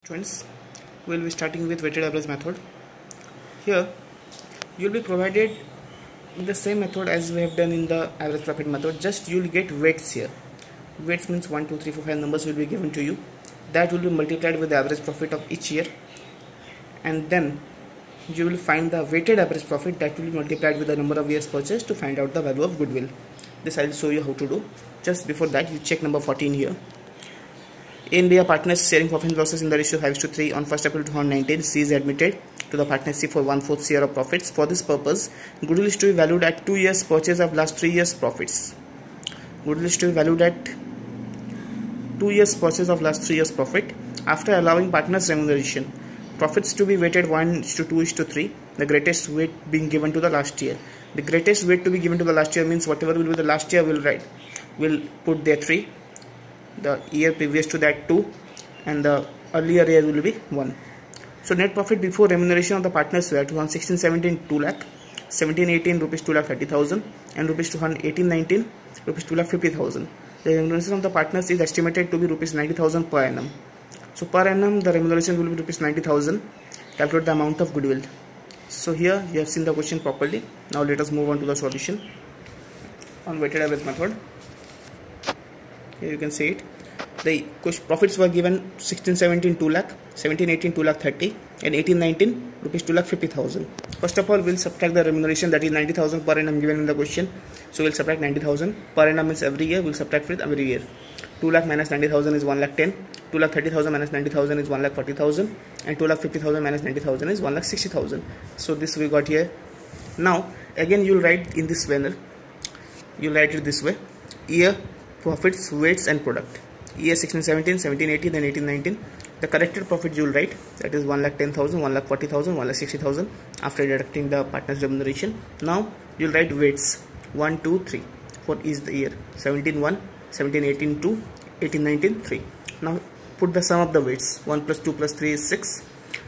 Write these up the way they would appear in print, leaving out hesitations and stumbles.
Students, we will be starting with weighted average method. Here you will be provided the same method as we have done in the average profit method, just you will get weights here. Weights means 1 2 3 4 5 numbers will be given to you, that will be multiplied with the average profit of each year, and then you will find the weighted average profit, that will be multiplied with the number of years purchased to find out the value of goodwill. This I will show you how to do. Just before that, you check number 14 here. A and B are partners sharing profit and losses in the ratio 5:3. On 1st April 2019, C is admitted to the partnership for 1/4 share of profits. For this purpose, goodwill is to be valued at 2 years purchase of last 3 years profits. Goodwill is to be valued at 2 years purchase of last 3 years profit. After allowing partners remuneration, profits to be weighted 1:2:3. The greatest weight being given to the last year. The greatest weight to be given to the last year means whatever will be the last year will write. We'll put there 3. The year previous to that 2, and the earlier year will be 1. So net profit before remuneration of the partners were 2016-17 2 lakh, 17-18 rupees 2 lakh 30,000, and rupees 2018-19 rupees 2 lakh 50,000. The remuneration of the partners is estimated to be rupees 90,000 per annum. So per annum the remuneration will be rupees 90,000. Calculate the amount of goodwill. So here you have seen the question properly. Now let us move on to the solution on weighted average method. Here you can see it. The profits were given 16-17 2 lakh, 17-18 2 lakh 30, and 18-19 rupees 2 lakh 50,000. First of all, we'll subtract the remuneration, that is 90,000 per annum given in the question. So we'll subtract 90,000 per annum means every year. We'll subtract it every year. 2 lakh minus 90,000 is 1 lakh 10. 2 lakh 30,000 minus 90,000 is 1 lakh 40,000, and 2 lakh 50,000 minus 90,000 is 1 lakh 60,000. So this we got here. Now again you'll write in this manner. You'll write it this way: year, profits, weights, and product. Year 16-17, 17-18, then 18-19. The corrected profit you will write, that is 1 lakh 10,000, 1 lakh 40,000, 1 lakh 60,000 after deducting the partner's remuneration. Now you will write weights 1 2 3 for each the year. 17-1, 17-18 2, 18-19 3. Now put the sum of the weights. 1 plus 2 plus 3 is 6.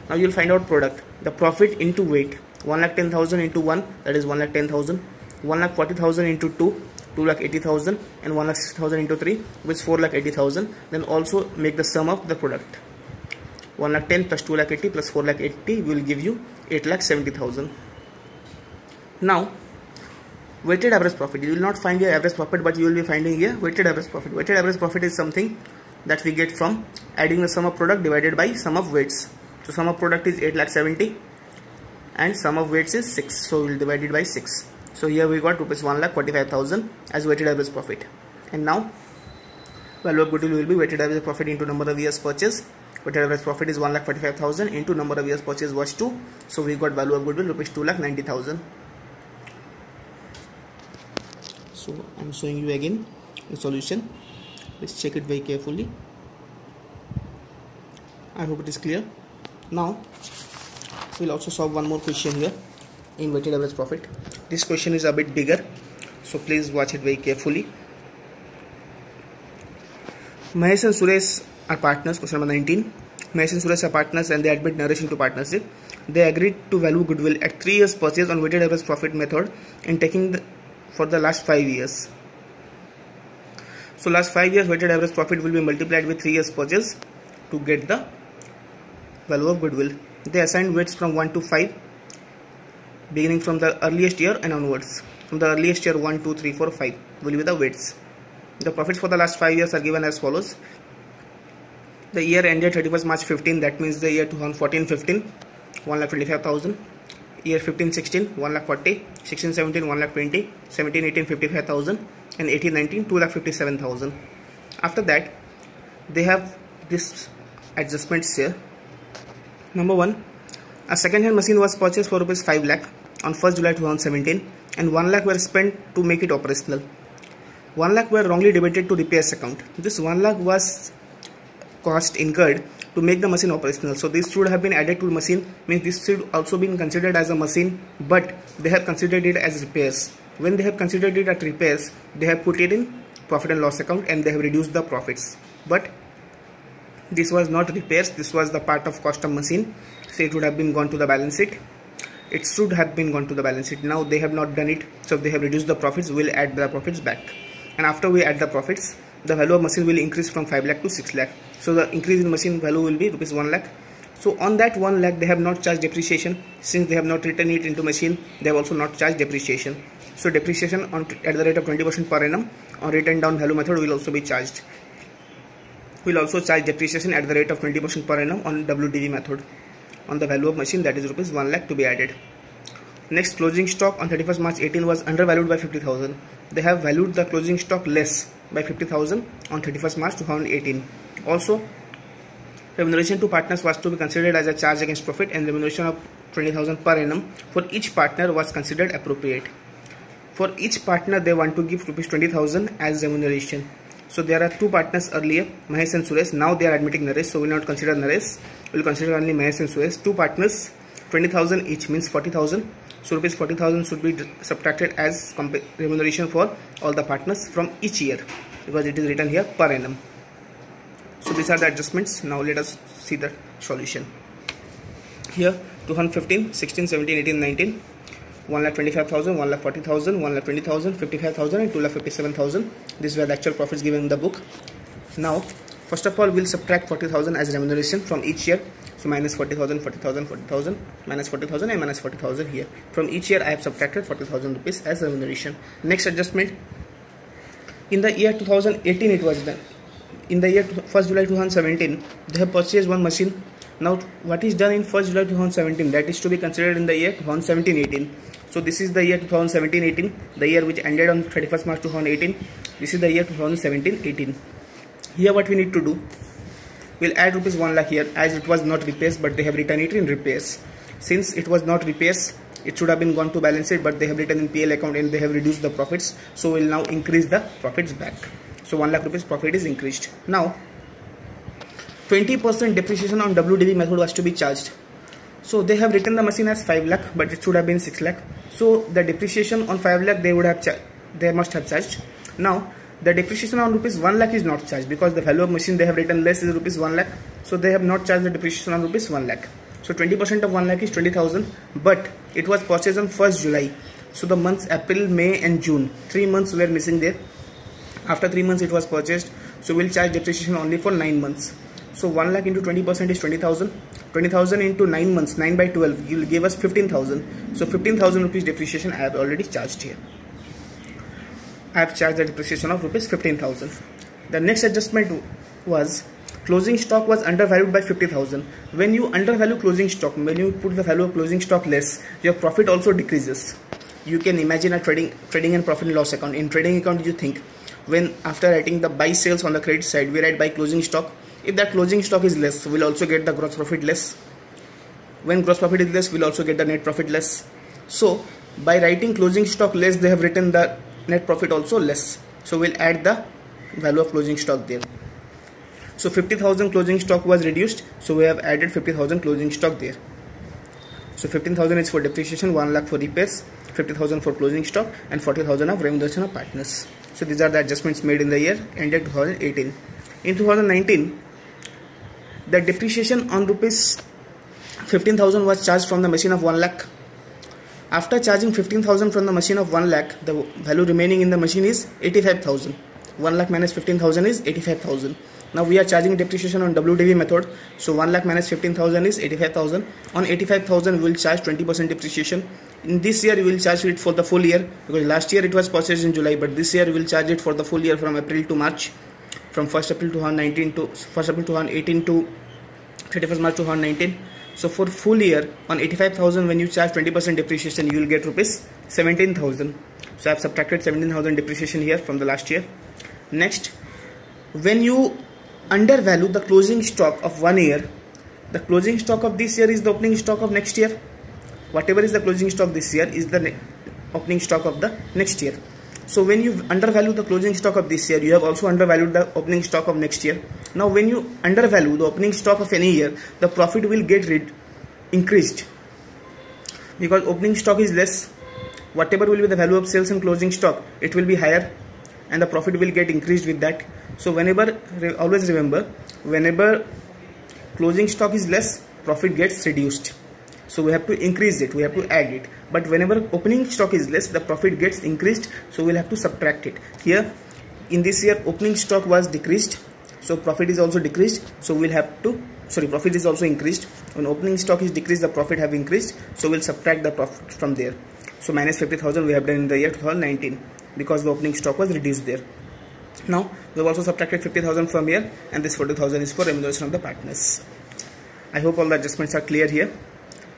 Now you will find out product. The profit into weight, 1 lakh 10,000 into 1, that is 1 lakh 10,000. 1 lakh 40,000 into 2, 2 lakh 80,000, and 1 lakh 60,000 into 3, which is 4 lakh 80,000. Then also make the sum of the product. 1 lakh 10 plus 2 lakh 80 plus 4 lakh 80 will give you 8 lakh 70,000. Now weighted average profit. You will not find your average profit, but you will be finding here weighted average profit. Weighted average profit is something that we get from adding the sum of product divided by sum of weights. So sum of product is 8 lakh 70 and sum of weights is 6. So we will divide it by 6. So here we got rupees 1 lakh 45,000 as weighted average profit. And now value of goodwill will be weighted average profit into number of years purchase. Weighted average profit is 1 lakh 45,000 into number of years purchase was 2. So we got value of goodwill rupees 2 lakh 90,000. So I am showing you again the solution. Please check it very carefully. I hope it is clear. Now we will also solve one more question here in weighted average profit. This question is a bit bigger, so please watch it very carefully. Mahesh and Suresh are partners. Question number 19. Mahesh and Suresh are partners and they admit narration to partnership. They agreed to value goodwill at 3 years purchase on weighted average profit method and taking for the last 5 years. So last 5 years weighted average profit will be multiplied with 3 years purchase to get the value of goodwill. They assigned weights from 1 to 5 beginning from the earliest year and onwards. From the earliest year 1 2 3 4 5 will be the weights. The profits for the last 5 years are given as follows. The year ended 31st March 15, that means the year 2014-15 1 lakh 25,000, year 15-16 1 lakh 40, 16-17 1 lakh 20, 17-18 55,000, and 18-19 2 lakh 57,000. After that they have this adjustments here. Number 1, a second-hand machine was purchased for rupees 5 lakh on 1st July 2017 and 1 lakh were spent to make it operational. 1 lakh were wrongly debited to repairs account. This 1 lakh was cost incurred to make the machine operational. So this should have been added to the machine, means this should also been considered as a machine, but they have considered it as repairs. When they have considered it as repairs, they have put it in profit and loss account and they have reduced the profits. But this was not repairs, this was the part of cost of machine. So it would have been gone to the balance sheet. It should have been gone to the balance sheet. Now they have not done it, so they have reduced the profits. We will add the profits back, and after we add the profits, the value of machine will increase from 5 lakh to 6 lakh. So the increase in machine value will be rupees 1 lakh. So on that 1 lakh they have not charged depreciation. Since they have not written it into machine, they have also not charged depreciation. So depreciation at the rate of 20% per annum on written down value method will also be charged. We will also charge depreciation at the rate of 20% per annum on WDV method on the value of machine, that is rupees 1 lakh to be added. Next, closing stock on 31st March 18 was undervalued by 50,000. They have valued the closing stock less by 50,000 on 31st March 2018. Also, remuneration to partners was to be considered as a charge against profit, and remuneration of 20,000 per annum for each partner was considered appropriate. For each partner they want to give rupees 20,000 as remuneration. So there are two partners earlier, Mahesh and Suresh. Now they are admitting Naresh, so we will not consider Naresh. We will consider only Mahesh and Suresh. Two partners, 20,000 each means 40,000. So rupees 40,000 should be subtracted as remuneration for all the partners from each year, because it is written here per annum. So these are the adjustments. Now let us see the solution. Here 2015, 16, 17, 18, 19, 1,25,000, 1,40,000, 1,20,000, 55,000 and 2,57,000. These were the actual profits given in the book. Now first of all we will subtract 40,000 as remuneration from each year. So minus 40,000, 40,000, 40,000, minus 40,000 and minus 40,000 here. From each year I have subtracted 40,000 rupees as remuneration. Next adjustment, in the year 2018 it was done. In the year 1st July 2017 they have purchased one machine. Now what is done in 1st July 2017, that is to be considered in the year 2017-18. So this is the year 2017-18, the year which ended on 31st March 2018. This is the year 2017-18. Here what we need to do, we'll add rupees 1 lakh here, as it was not repairs but they have written it in repairs. Since it was not repairs, it should have been gone to balance sheet, but they have written in PL account and they have reduced the profits. So we'll now increase the profits back. So 1 lakh rupees profit is increased. Now 20% depreciation on WDV method was to be charged. So they have written the machine as 5 lakh, but it should have been 6 lakh. So the depreciation on 5 lakh they must have charged. Now the depreciation on rupees 1 lakh is not charged, because the value of machine they have written less is rupees 1 lakh. So they have not charged the depreciation on rupees 1 lakh. So 20% of 1 lakh is 20,000, but it was purchased on 1st July. So the months April, May and June, 3 months were missing there. After 3 months it was purchased, so we'll charge depreciation only for 9 months. So 1 lakh into 20% is 20,000. 20,000 into 9 months, 9 by 12, you will give us 15,000. So 15,000 rupees depreciation I have already charged here. I have charged the depreciation of rupees 15,000. The next adjustment was closing stock was undervalued by 50,000. When you undervalue closing stock, when you put the value of closing stock less, your profit also decreases. You can imagine a trading and profit and loss account. In trading account, you think, when after writing the buy sales on the credit side, we write by closing stock. If that closing stock is less, we'll also get the gross profit less. When gross profit is less, we'll also get the net profit less. So by writing closing stock less, they have written the net profit also less. So we'll add the value of closing stock there. So 50,000 closing stock was reduced, so we have added 50,000 closing stock there. So 15,000 is for depreciation, 1 lakh for repairs, 50,000 for closing stock and 40,000 of remuneration of partners. So these are the adjustments made in the year ended 2018. In 2019, the depreciation on rupees 15,000 was charged from the machine of 1 lakh. After charging 15,000 from the machine of 1 lakh, the value remaining in the machine is 85,000. 1 lakh minus 15,000 is 85,000. Now we are charging depreciation on WDV method. So 1 lakh minus 15,000 is 85,000. On 85,000 we will charge 20% depreciation. In this year we will charge it for the full year, because last year it was purchased in July, but this year we will charge it for the full year from April to March, from 1st April 2019 to 1st April 2018 to 31st March 2019. So for full year on 85,000, when you charge 20% depreciation, you will get rupees 17,000. So I have subtracted 17,000 depreciation here from the last year. Next, when you undervalue the closing stock of 1 year, the closing stock of this year is the opening stock of next year. Whatever is the closing stock this year is the opening stock of the next year. So when you undervalue the closing stock of this year, you have also undervalued the opening stock of next year. Now when you undervalue the opening stock of any year, the profit will get increased, because opening stock is less. Whatever will be the value of sales and closing stock, it will be higher and the profit will get increased with that. So always remember, whenever closing stock is less, profit gets reduced. So we have to increase it, we have to add it. But whenever opening stock is less, the profit gets increased, so we'll have to subtract it. Here in this year opening stock was decreased, So profit is also decreased, so we'll have to, sorry, profit is also increased. When opening stock is decreased, the profit have increased, so we'll subtract the profit from there. So minus 50,000 we have done in the year 2019 because the opening stock was reduced there. Now we have also subtracted 50,000 from here, and this 40,000 is for remuneration of the partners. I hope all the adjustments are clear here.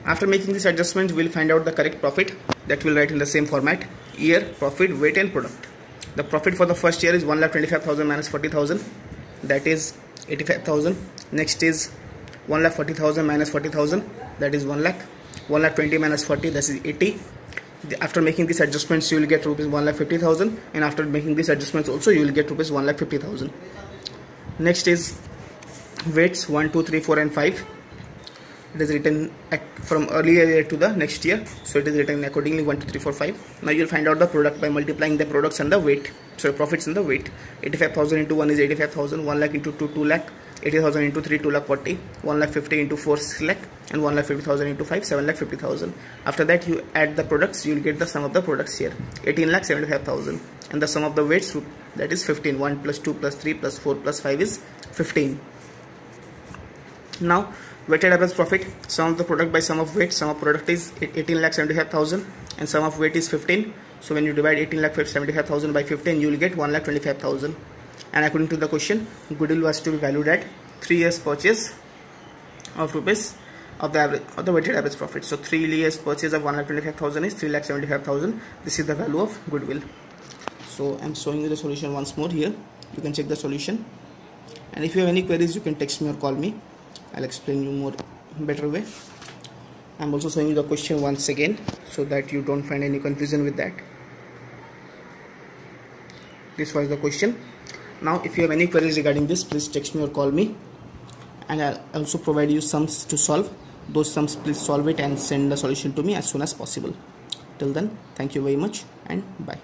After making this adjustment, we'll find out the correct profit, that we'll write in the same format: year, profit, weight and product. The profit for the first year is 1,25,000 minus 40,000, that is 85,000. Next is 1,40,000 minus 40,000, that is 1 lakh. 1,20,000 minus 40, that is 80. After making these adjustments, you will get rupees 1,50,000, and after making these adjustments also you will get rupees 1,50,000. Next is weights 1, 2, 3, 4 and 5. It is written from earlier year to the next year, so it is written accordingly 1, 2, 3, 4, 5. Now you will find out the product by multiplying the products and the weight, so profits and the weight. 85,000 into 1 is 85,000, 1 lakh into 2, 2 lakh, 80,000 into 3, 2 lakh 40, 1 lakh 50 into 4, 6 lakh, and 1 lakh 50,000 into 5, 7 lakh 50,000. After that you add the products, you will get the sum of the products here, 18 lakh 75,000, and the sum of the weights, that is 15. 1 plus 2 plus 3 plus 4 plus 5 is 15. Now weighted average profit, sum of the product by sum of weight. Sum of product is 18 lakh 75,000 and sum of weight is 15. So when you divide 18 lakh 75,000 by 15, you will get 1 lakh 25,000. And according to the question, goodwill was to be valued at 3 years purchase of rupees of the average of the weighted average profit. So 3 years purchase of 1 lakh 25,000 is 3 lakh 75,000. This is the value of goodwill. So I'm showing you the solution once more here. You can check the solution, and if you have any queries, you can text me or call me. I'll explain you more better way. I'm also showing you the question once again so that you don't find any confusion with that. This was the question. Now if you have any queries regarding this, please text me or call me, and I'll also provide you sums to solve. Those sums, please solve it and send the solution to me as soon as possible. Till then, thank you very much and bye.